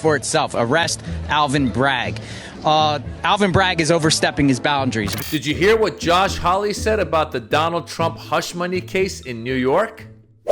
for itself. Arrest Alvin Bragg. Alvin Bragg is overstepping his boundaries. Did you hear what Josh Hawley said about the Donald Trump hush money case in New York?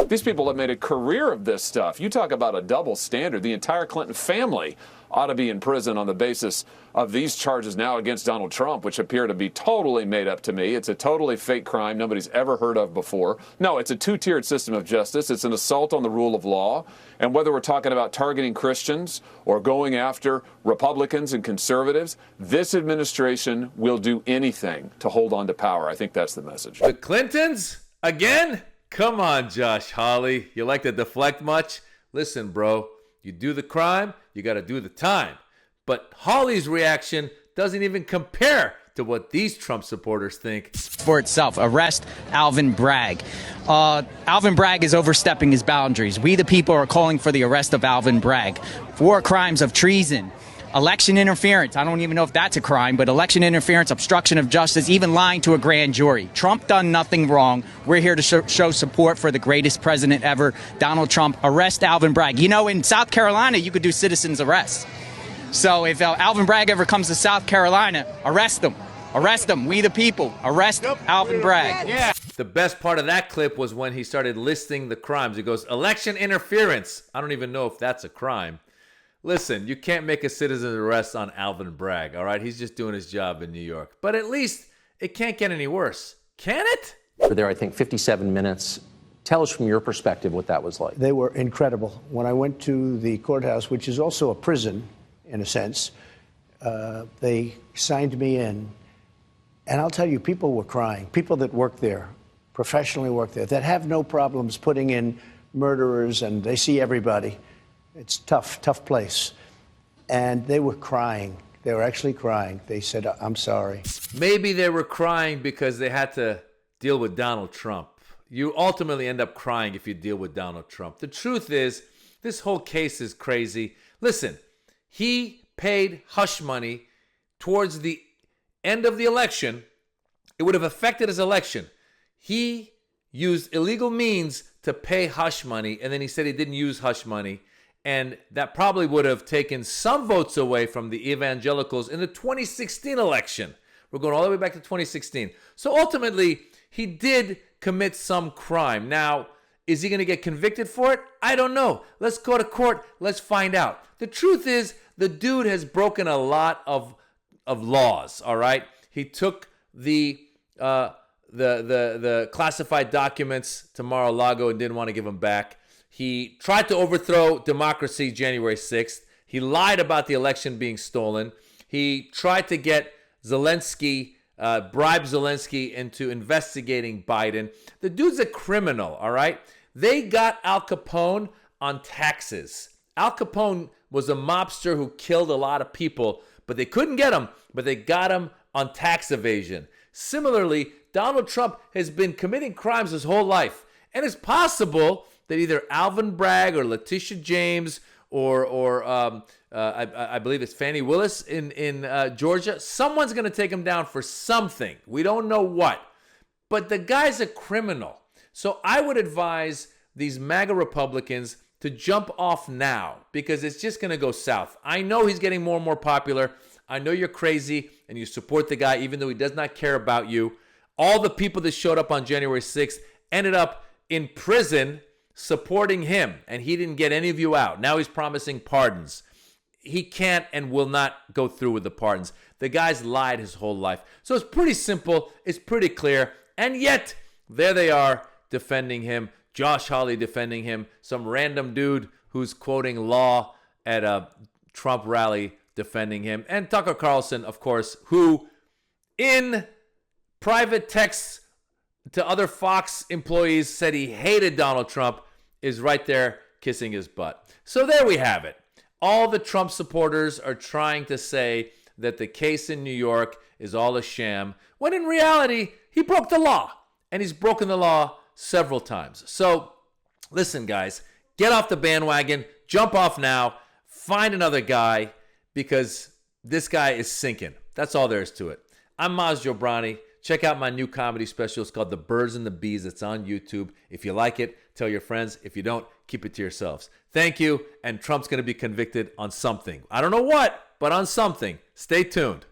These people have made a career of this stuff. You talk about a double standard. The entire Clinton family ought to be in prison on the basis of these charges now against Donald Trump, which appear to be totally made up to me. It's a totally fake crime nobody's ever heard of before. No, it's a two-tiered system of justice. It's an assault on the rule of law. And whether we're talking about targeting Christians or going after Republicans and conservatives, this administration will do anything to hold on to power. I think that's the message. The Clintons? Again? Come on, Josh Hawley. You like to deflect much? Listen, bro, you do the crime, you got to do the time. But Hawley's reaction doesn't even compare to what these Trump supporters think. For itself. Arrest Alvin Bragg. Alvin Bragg is overstepping his boundaries. We, the people, are calling for the arrest of Alvin Bragg for crimes of treason, election interference. I don't even know if that's a crime, but election interference, obstruction of justice, even lying to a grand jury. Trump done nothing wrong. We're here to show support for the greatest president ever, Donald Trump. Arrest Alvin Bragg. You know, in South Carolina, you could do citizen's arrest. So if Alvin Bragg ever comes to South Carolina, arrest him. Arrest him. We the people. Arrest Alvin Bragg. Yeah. The best part of that clip was when he started listing the crimes. He goes, election interference. I don't even know if that's a crime. Listen, you can't make a citizen's arrest on Alvin Bragg, all right? He's just doing his job in New York. But at least it can't get any worse. Can it? We're there, I think, 57 minutes. Tell us from your perspective what that was like. They were incredible. When I went to the courthouse, which is also a prison, in a sense, they signed me in. And I'll tell you, people were crying. People that work there, professionally work there, that have no problems putting in murderers, and they see everybody. It's tough place. And they were crying. They were actually crying. They said, I'm sorry. Maybe they were crying because they had to deal with Donald Trump. You ultimately end up crying if you deal with Donald Trump. The truth is, this whole case is crazy. Listen, he paid hush money towards the end of the election. It would have affected his election. He used illegal means to pay hush money, and then he said he didn't use hush money. And that probably would have taken some votes away from the evangelicals in the 2016 election. We're going all the way back to 2016. So ultimately, he did commit some crime. Now, is he going to get convicted for it? I don't know. Let's go to court. Let's find out. The truth is, the dude has broken a lot of laws, all right? He took the classified documents to Mar-a-Lago and didn't want to give them back. He tried to overthrow democracy January 6th. He lied about the election being stolen. He tried to get Zelensky, bribe Zelensky into investigating Biden. The dude's a criminal, all right? They got Al Capone on taxes. Al Capone was a mobster who killed a lot of people, but they couldn't get him, but they got him on tax evasion. Similarly, Donald Trump has been committing crimes his whole life, and it's possible that either Alvin Bragg or Letitia James or I believe it's Fannie Willis in Georgia, someone's going to take him down for something. We don't know what. But the guy's a criminal. So I would advise these MAGA Republicans to jump off now because it's just going to go south. I know he's getting more and more popular. I know you're crazy and you support the guy even though he does not care about you. All the people that showed up on January 6th ended up in prison supporting him, and he didn't get any of you out. Now he's promising pardons. He can't and will not go through with the pardons. The guy's lied his whole life. So it's pretty simple. It's pretty clear. And yet, there they are defending him. Josh Hawley defending him. Some random dude who's quoting law at a Trump rally defending him. And Tucker Carlson, of course, who in private texts to other Fox employees said he hated Donald Trump, is right there kissing his butt. So there we have it. All the Trump supporters are trying to say that the case in New York is all a sham, when in reality, he broke the law. And he's broken the law several times. So listen, guys, get off the bandwagon, jump off now, find another guy, because this guy is sinking. That's all there is to it. I'm Maz Jobrani. Check out my new comedy special. It's called The Birds and the Bees. It's on YouTube. If you like it, tell your friends. If you don't, keep it to yourselves. Thank you. And Trump's going to be convicted on something. I don't know what, but on something. Stay tuned.